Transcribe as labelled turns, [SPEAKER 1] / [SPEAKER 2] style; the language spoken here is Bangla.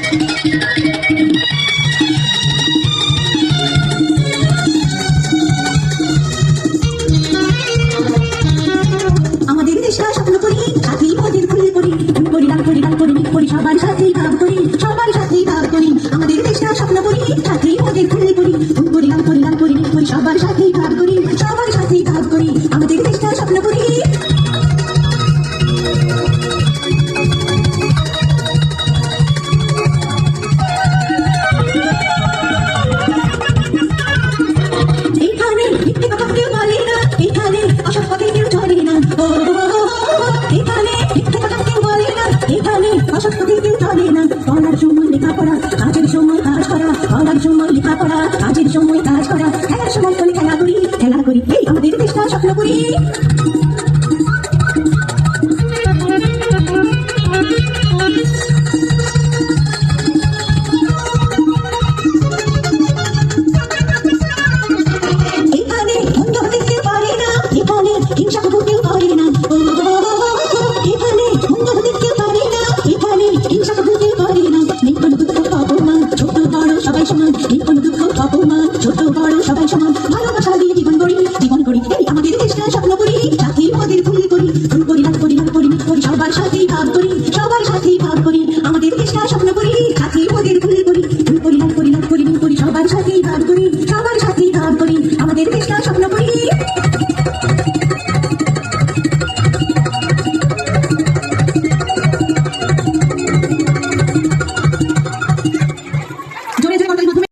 [SPEAKER 1] আমাদের দেশটা স্বপ্ন করি, সাথী পদের খুলে করি, করি দান করি, দান করি, করি সবার সাথেই ভাব করি, সবার সাথেই ভাব করি। আমাদের দেশটা স্বপ্ন করি, সাথী পদের খুলে করি, করি দান করি, দান করি, করি সবার সাথেই ভাব করি, সবার সাথেই ভাব করি। আমাদের দেশটা স্বপ্ন করি। এখানে মিথ্যে কথা কেউ বলে না, এখানে অসৎ পথে কেউ চলে না। এখানে মিথ্যে কথা কেউ বলে না, এখানে অসৎ পথে কেউ চলে না। পড়ার সময় লেখাপড়া, কাজের সময় কাজ করা, পড়ার সময় লেখাপড়া, কাজের সময় কাজ করা, খেলার সময় খেলা করি, খেলা করি। এই আমাদের দেশটা স্বপ্ন করি।